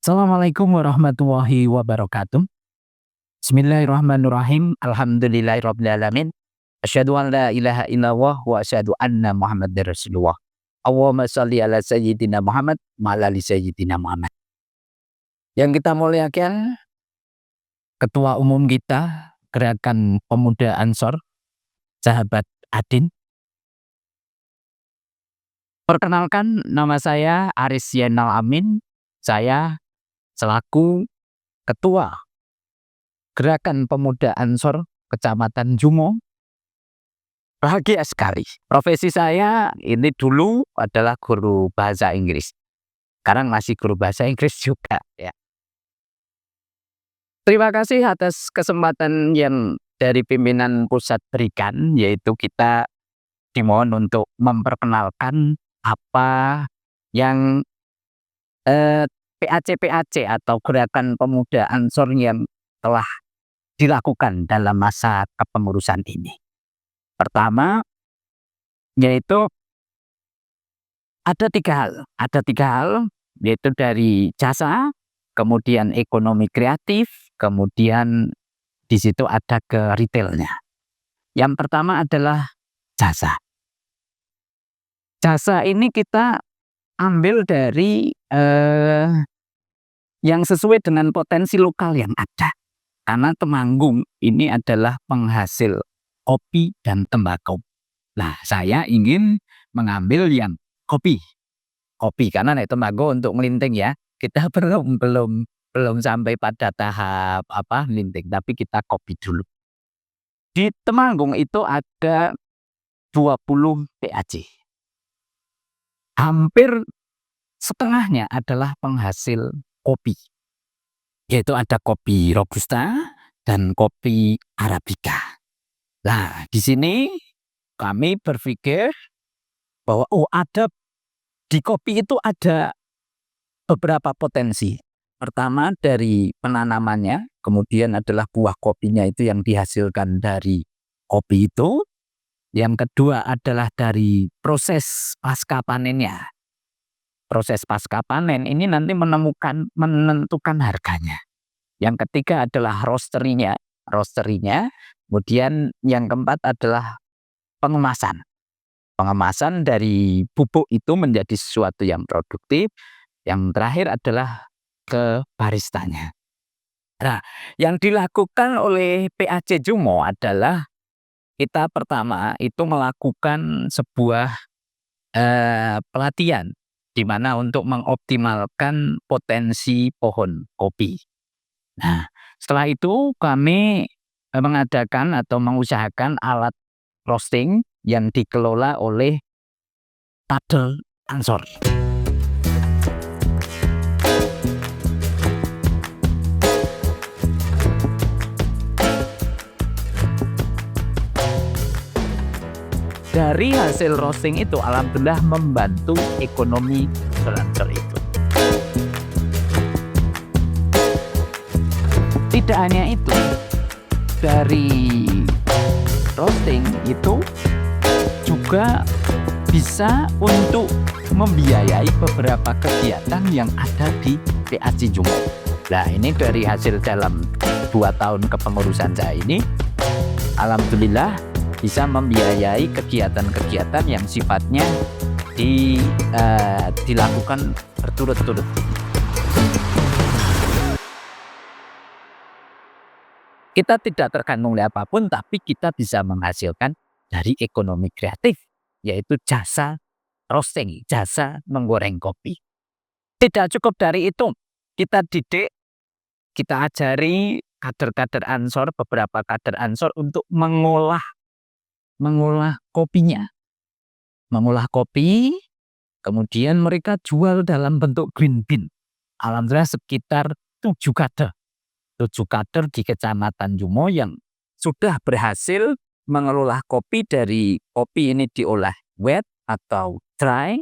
Assalamualaikum warahmatullahi wabarakatuh. Bismillahirrahmanirrahim. Alhamdulillahirabbil alamin. Asyhadu an la ilaha illallah wa asyhadu anna Muhammadar Rasulullah. Allahumma shalli ala sayyidina Muhammad wa ala ali sayyidina Muhammad. Yang kita muliakan Ketua Umum kita Gerakan Pemuda Ansor, sahabat Adin. Perkenalkan, nama saya Aris Yenal Amin. Saya selaku Ketua Gerakan Pemuda Ansor Kecamatan Jumo. Bahagia sekali. Profesi saya ini dulu adalah guru bahasa Inggris. Sekarang masih guru bahasa Inggris juga ya. Terima kasih atas kesempatan yang dari pimpinan pusat berikan, yaitu kita dimohon untuk memperkenalkan apa yang PAC atau Gerakan Pemuda Ansor yang telah dilakukan dalam masa kepengurusan ini. Pertama, yaitu ada tiga hal, yaitu dari jasa, kemudian ekonomi kreatif, kemudian di situ ada ke retailnya. Yang pertama adalah jasa. Jasa ini kita ambil dari yang sesuai dengan potensi lokal yang ada. Karena Temanggung ini adalah penghasil kopi dan tembakau. Nah, saya ingin mengambil yang kopi karena tembakau untuk melinting ya. Kita belum sampai pada tahap melinting, tapi kita kopi dulu. Di Temanggung itu ada 20 PAC. Hampir setengahnya adalah penghasil kopi, yaitu ada kopi Robusta dan kopi Arabica. Nah, di sini kami berpikir bahwa di kopi itu ada beberapa potensi. Pertama dari penanamannya, kemudian adalah buah kopinya itu yang dihasilkan dari kopi itu. Yang kedua adalah dari proses pasca panennya. Proses pasca panen ini nanti menentukan harganya. Yang ketiga adalah roasterinya. Kemudian yang keempat adalah pengemasan. Pengemasan dari bubuk itu menjadi sesuatu yang produktif. Yang terakhir adalah ke baristanya. Nah, yang dilakukan oleh PAC Jumo adalah kita pertama itu melakukan sebuah pelatihan di mana untuk mengoptimalkan potensi pohon kopi. Nah, setelah itu kami mengadakan atau mengusahakan alat roasting yang dikelola oleh Tadel Ansor. Dari hasil roasting itu alhamdulillah membantu ekonomi Ansor itu. Tidak hanya itu, dari roasting itu juga bisa untuk membiayai beberapa kegiatan yang ada di PAC Jumo. Nah, ini dari hasil dalam 2 tahun kepengurusan saya ini, alhamdulillah bisa membiayai kegiatan-kegiatan yang sifatnya dilakukan berturut-turut. Kita tidak tergantung oleh apapun, tapi kita bisa menghasilkan dari ekonomi kreatif, yaitu jasa roasting, jasa menggoreng kopi. Tidak cukup dari itu, kita didik, kita ajari kader-kader Ansor, beberapa kader Ansor untuk mengolah kopinya. Mengolah kopi, kemudian mereka jual dalam bentuk green bean. Alhamdulillah sekitar 7 kader di Kecamatan Jumo yang sudah berhasil mengelola kopi. Dari kopi ini diolah wet atau dry,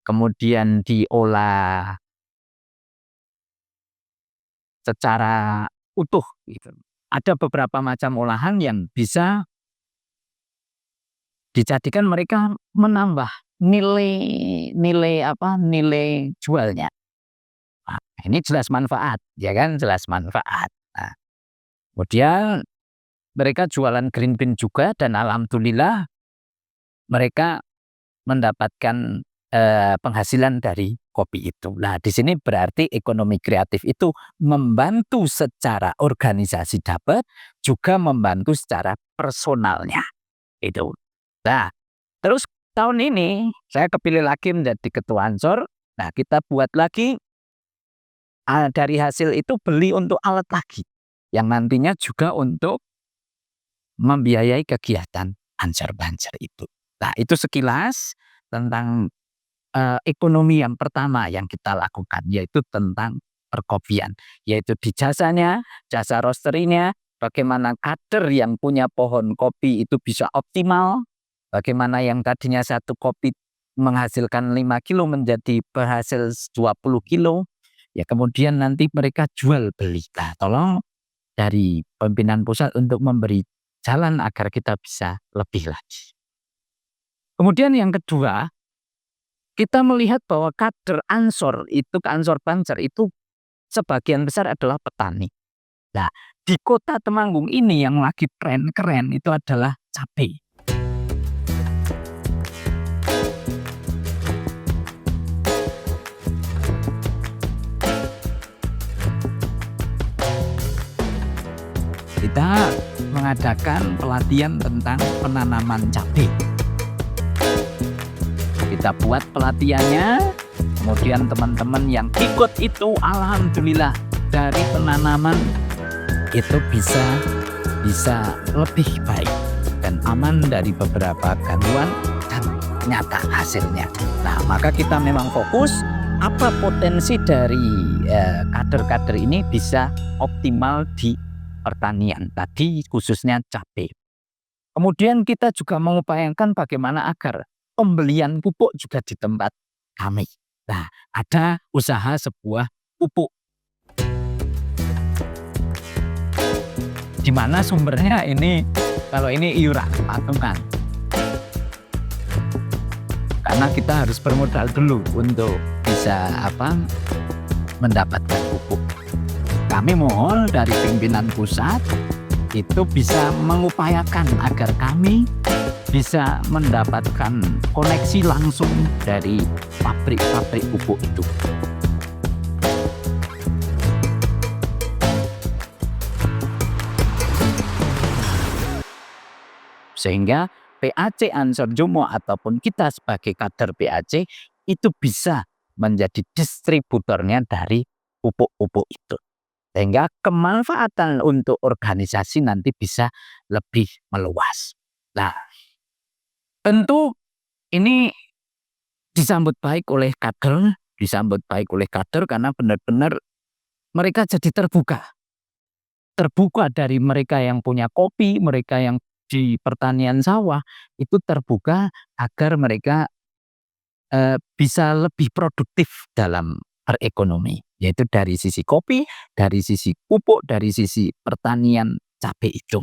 kemudian diolah secara utuh gitu. Ada beberapa macam olahan yang bisa dijadikan mereka menambah nilai jualnya. Ini jelas manfaat, ya kan? Jelas manfaat. Nah, kemudian mereka jualan green bean juga dan alhamdulillah mereka mendapatkan penghasilan dari kopi itu. Nah, di sini berarti ekonomi kreatif itu membantu secara organisasi dapat, juga membantu secara personalnya. Itu. Nah, terus tahun ini saya kepilih lagi menjadi ketua Ansor. Nah, kita buat lagi dari hasil itu beli untuk alat lagi yang nantinya juga untuk membiayai kegiatan Ansor Banser itu. Nah, itu sekilas tentang ekonomi yang pertama yang kita lakukan, yaitu tentang perkopian, yaitu di jasanya, jasa roasterinya, bagaimana kader yang punya pohon kopi itu bisa optimal, bagaimana yang tadinya satu kopi menghasilkan 5 kilo menjadi berhasil 20 kilo, ya kemudian nanti mereka jual beli. Nah, tolong dari pimpinan pusat untuk memberi jalan agar kita bisa lebih lagi. Kemudian yang kedua, kita melihat bahwa kader Ansor itu, Ansor Banser itu sebagian besar adalah petani. Nah, di kota Temanggung ini yang lagi keren itu adalah cabai. Kita mengadakan pelatihan tentang penanaman cabai. Kita buat pelatihannya, kemudian teman-teman yang ikut itu alhamdulillah dari penanaman itu bisa lebih baik dan aman dari beberapa gangguan dan nyata hasilnya. Nah, maka kita memang fokus apa potensi dari kader-kader ini bisa optimal di pertanian tadi, khususnya cabai. Kemudian kita juga mengupayakan bagaimana agar pembelian pupuk juga di tempat kami. Nah, ada usaha sebuah pupuk. Di mana sumbernya ini, kalau ini iuran patungan. Karena kita harus bermodal dulu untuk bisa mendapatkan pupuk. Kami mohon dari pimpinan pusat itu bisa mengupayakan agar kami bisa mendapatkan koneksi langsung dari pabrik-pabrik pupuk itu. Sehingga PAC Ansor Jomo ataupun kita sebagai kader PAC itu bisa menjadi distributornya dari pupuk-pupuk itu. Sehingga kemanfaatan untuk organisasi nanti bisa lebih meluas. Nah, tentu ini disambut baik oleh kader karena benar-benar mereka jadi terbuka. Terbuka dari mereka yang punya kopi, mereka yang di pertanian sawah, itu terbuka agar mereka bisa lebih produktif dalam berekonomi. Yaitu dari sisi kopi, dari sisi pupuk, dari sisi pertanian cabai itu.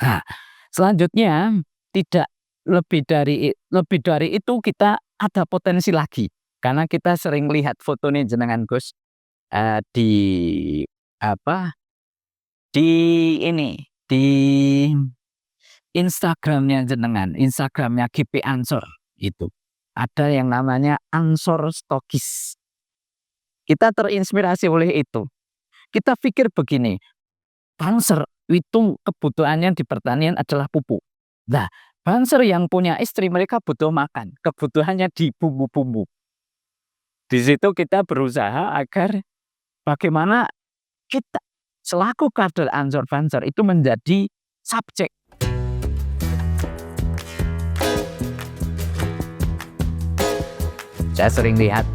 Nah, selanjutnya tidak lebih dari itu kita ada potensi lagi karena kita sering lihat fotonya jenengan Gus di Instagramnya jenengan, Instagramnya GP Ansor itu ada yang namanya Ansor Stokis. Kita terinspirasi oleh itu. Kita pikir begini, Banser itu kebutuhannya di pertanian adalah pupuk. Nah, Banser yang punya istri mereka butuh makan, kebutuhannya di bumbu-bumbu. Di situ kita berusaha agar bagaimana kita selaku kader Ansor Banser itu menjadi subjek. Saya sering lihat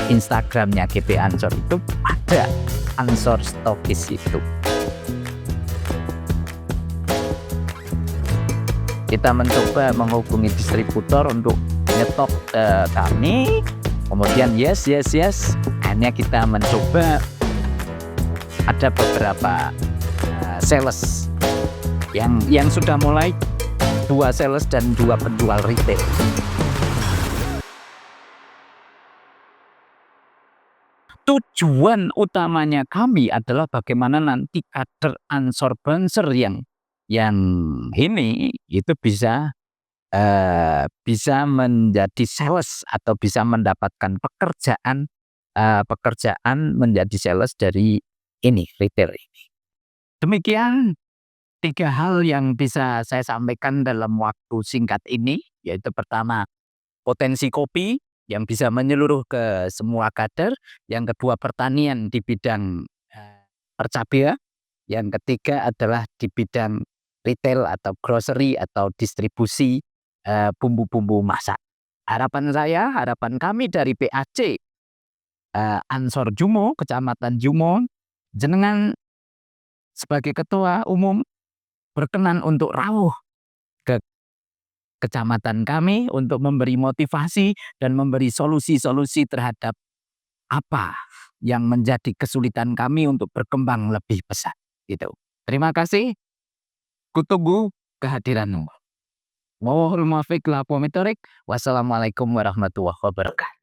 Instagramnya GP Ansor itu ada Ansor Stokis itu. Kita mencoba menghubungi distributor untuk nyetop kami. Kemudian yes. Akhirnya kita mencoba ada beberapa sales yang sudah mulai 2 sales dan 2 penjual retail. tujuan utamanya kami adalah bagaimana nanti kader Ansor Banser yang ini itu bisa menjadi sales atau bisa mendapatkan pekerjaan menjadi sales dari retail ini. Demikian 3 hal yang bisa saya sampaikan dalam waktu singkat ini, yaitu pertama, potensi kopi yang bisa menyeluruh ke semua kader, yang kedua pertanian di bidang percabea, yang ketiga adalah di bidang retail atau grocery atau distribusi bumbu-bumbu masak. Harapan kami dari PAC Ansor Jumo, Kecamatan Jumo, jenengan sebagai ketua umum berkenan untuk rawuh ke kecamatan kami untuk memberi motivasi dan memberi solusi-solusi terhadap apa yang menjadi kesulitan kami untuk berkembang lebih pesat. Gitu. Terima kasih. Kutunggu kehadiranmu. Wassalamualaikum warahmatullahi wabarakatuh.